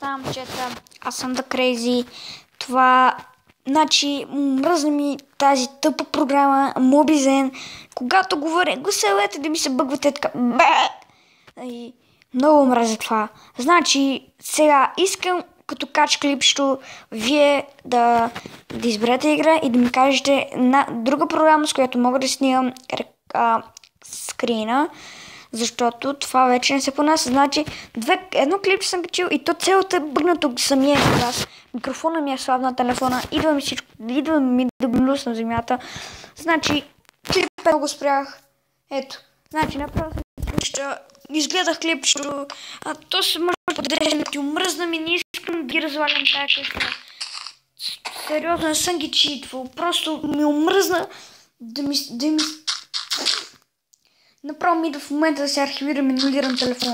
Здравейте, момчета, аз съм The Crazy. Това, мръзна ми тази тъпа програма Mobizen. Когато говоря, го съвете да ми се бъгвате така. И много мразя това. Сега искам, като кач клипчето, вие да изберете игра и да ми кажете друга програма, с която мога да снимам скрина. Защото това вече не се понася. Едно клипче съм качил и то цялото е бъгнато самия глас. Микрофона ми е слаб на телефона. Идва ми да блюсна земята. Клипа го спрях. Ето. Направо изгледах клипчето. То се може да подрежда. Ти омръзна ми, не искам да ги развалям тая къща. Сериозно, не съм ги читвал. Просто ми омръзна да ми... Направо ми идва в момента да се архивирам и анулирам телефон.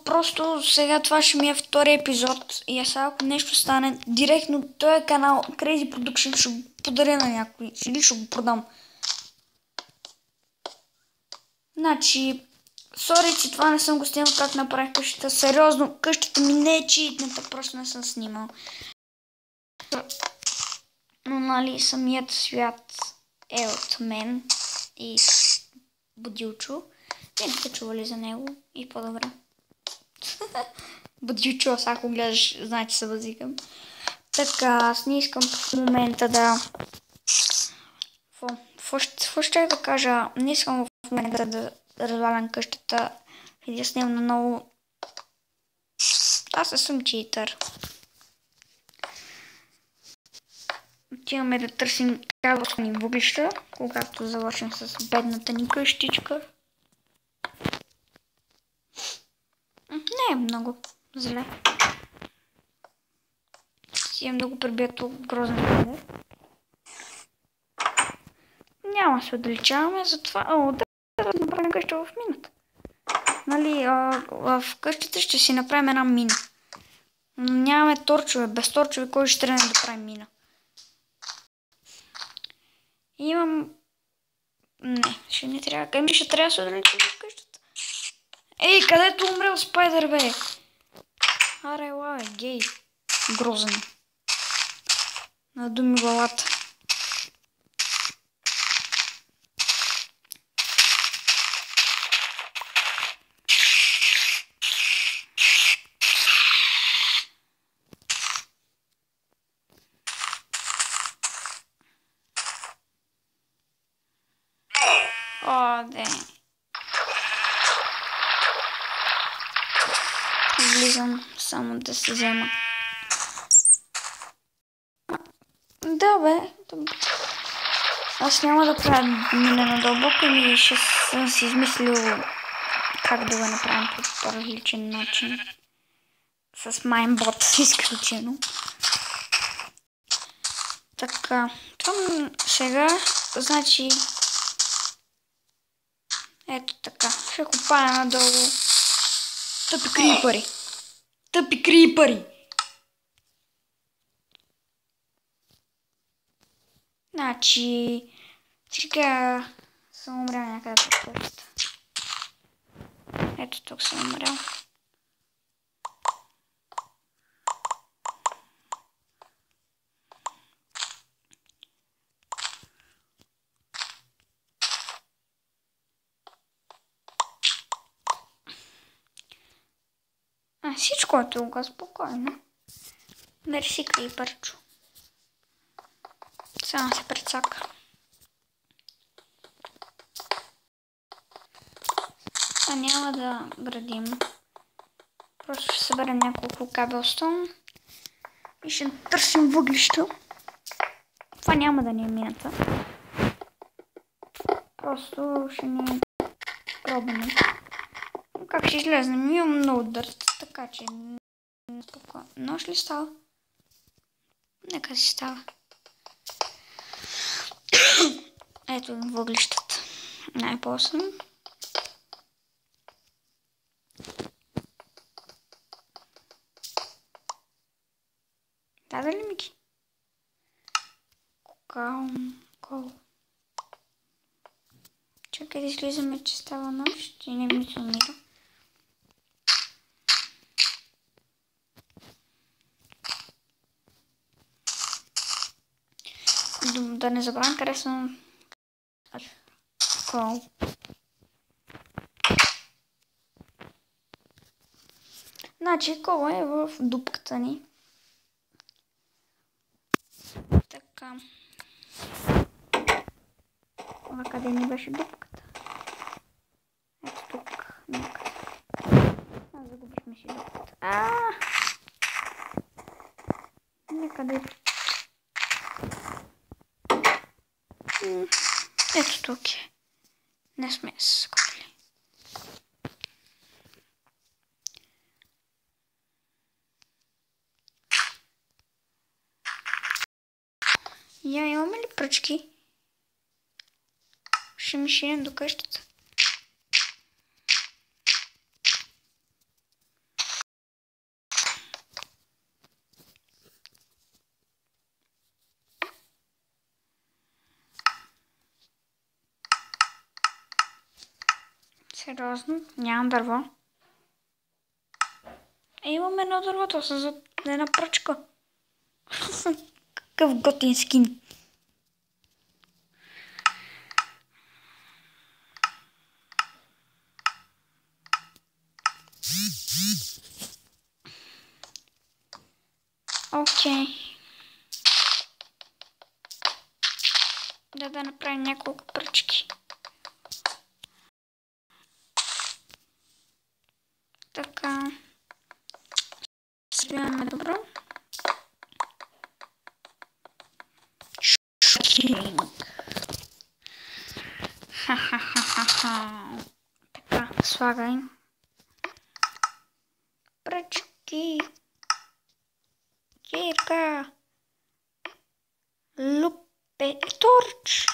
Просто сега това ще ми е втори епизод. И сега ако нещо стане, директно този канал Crazy Production ще го подаря на някой. Или ще го продам. Сори, че това не съм го снимал как направих къщата. Сериозно, къщата ми не е читната, просто не съм снимал. Но самият свят е от мен и Будилчо. Вие не сте чували за него и по-добре. Будилчо, ако гледаш, че се възикам. Така, аз не искам в момента да... Какво ще да кажа? Не искам в момента да развалям къщата и да снимам наново. Аз не съм читър. Отиваме да търсим кабелни въглища, когато завършим с бедната ни къщичка. Не е много зле. Имам да го пребия толкова грозен кадър. Няма се отдалечаваме, затова... да направим къща в мината. В къщата ще си направим една мина. Нямаме торчове. Без торчове кой ще тръгне да правим мина? Имам... Не, ще не трябва. Ще трябва да се отдалечим в къщата. Ей, където умрел Спайдър, бе? Аре, лаве, гей. Грозен. Надуми главата. О, де. Влизам само да се взема. Да, бе. Аз няма да правя мина надълбоко и ще съм си измислил как да го направим по различен начин. С Майнбот изключено. Така. Сега, ето така. Ще копая надолу. Тъпи крипъри. Тъпи крипъри. Сега съм умрял някъде по къщата. Ето тук съм умрял. Всичко е тук, спокойно. Мерси, крипърчо. Само се прецака. Няма да градим. Просто ще съберем няколко кабелстон и ще търсим въглища. Това няма да ни е мината. Просто ще ни пробваме. Как ще излезнем? Имам много дърт, така че спокойно. Нощ ли става? Нека си става. Ето въглищата. Най-после. Даде ли ми ги? Кол. Чакай да излизаме, че става нощ и не ми се умира. Да не забравям къде съм. Кол. Значи кола е в дупката ни. Така. А къде ни беше дупката? Ето тук. Някъде. Загубихме си дупката. Някъде. Ето тук е. Не сме се скупили. Имаме ли пръчки? Ще ми шинем до къщата. Сериозно? Нямам дърво. Имам едно дърво, то са за една пръчка. Какъв готин скин. Окей. Да направим няколко пръчки. Така. Сбиваме добро. Ха-ха-ха-ха-ха. Така, слагай. Пръчки. Кирка. Лупе. Торч.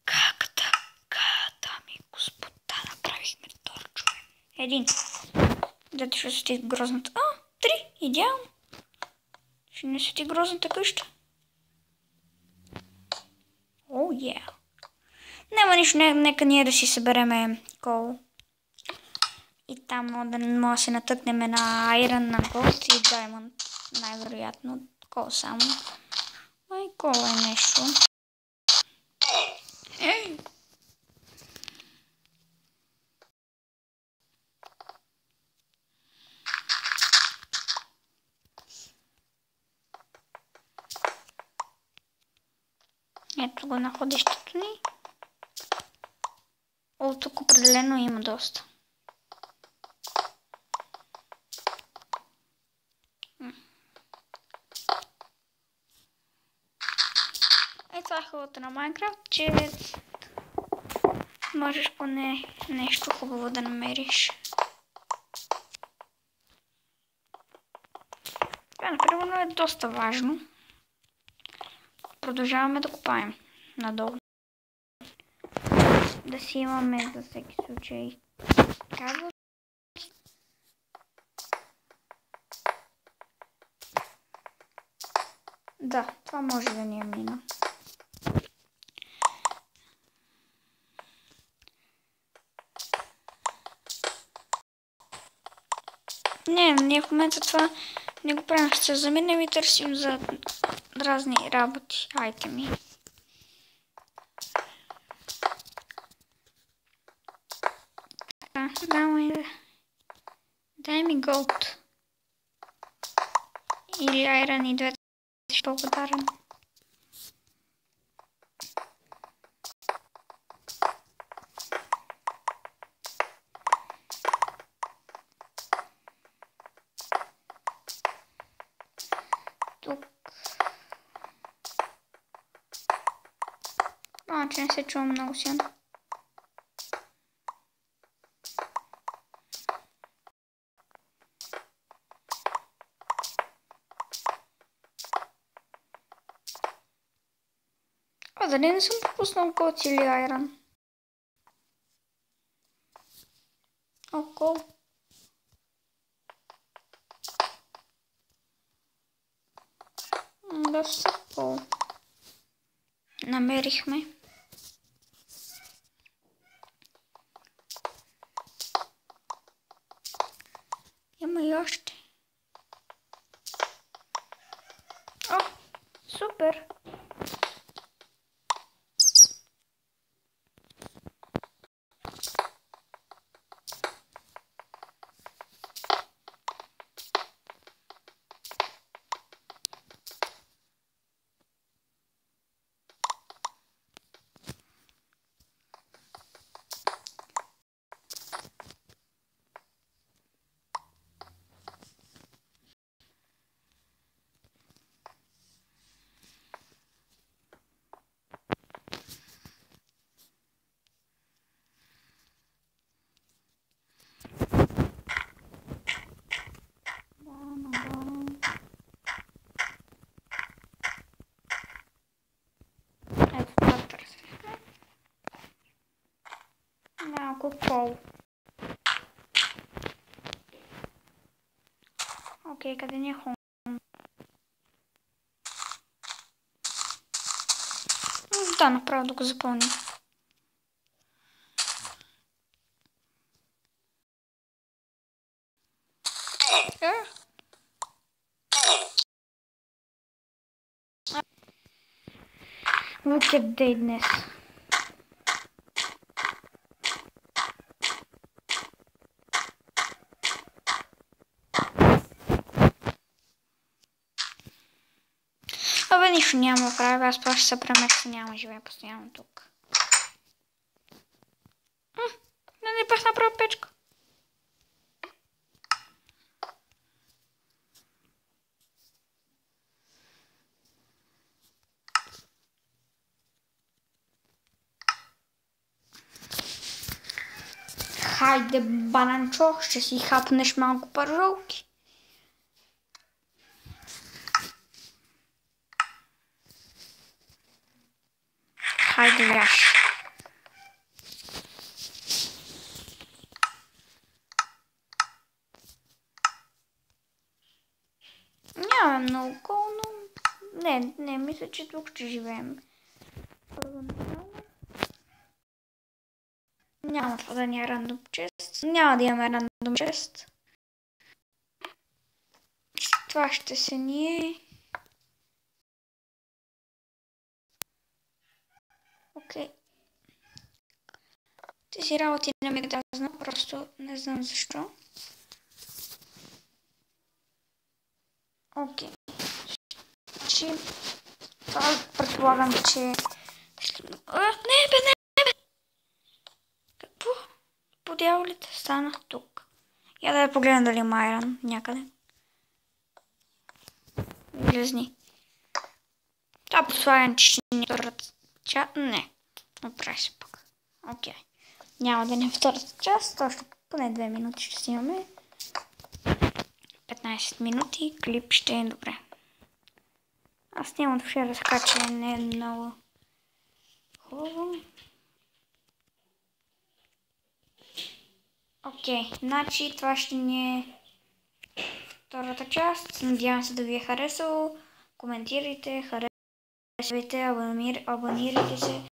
Как така, дами и господа, направихме торчове. Един. Дето ще свети грозната. 3. Идеално. Ще не свети грозната къща. Няма нищо, нека ние да си събереме кол. И там може да се натъкнем на Iron, на Gold и Diamond. Най-вероятно кол само. Ай, кол е нещо. Ето го находището ни. Тук определено има доста. Това е хубавото на Майнкрафт, че можеш поне нещо хубаво да намериш. Това, например, е доста важно. Продължаваме да копаем надолу. Да си имаме за всеки случай кабел. Да, това може да ни е мина. Ние в момента това не го правим. Ще се заминем и търсим за разни работи, айтеми. Така, дай ми голд. Или айрон и двете. Ще благодарен. Тук. Че не се чува много силно. Дали не съм пропуснал голд или айрон? Кол. Доста кол. Намерихме. Има и още. Супер! Малко кол. Окей, къде ни е хом? Да, направо да го запълним. Look at deadness. Абе, нищо няма да правя, аз просто ще се преместя, няма живея постоянно тук. Не пъс направо печка. Хайде, бананчо, ще си хапнеш малко пържолки. Хайде, яш. Няма много кол, но... Не, мисля, че тук ще живеем. Няма това да ни е рандом чест. Няма да имаме рандом чест. Това ще се ни е... Окей. Тези работи не ми да знам, просто не знам защо. Окей. Това предполагам, че... Не бе! Какво? По дяволите стана тук. Я да погледна дали има айрон някъде. Влезни. Това предполагам, че ще ни втората част. Не. Направи се пък. Окей. Няма да ни втората част. Точно поне 2 минути ще си имаме. 15 минути. Клип ще е добре. Аз нямам да вчера така, че не е много хубаво. Окей, значи това ще ни е втората част. Надявам се да ви е харесало. Коментирайте, харесвайте, абонирайте се.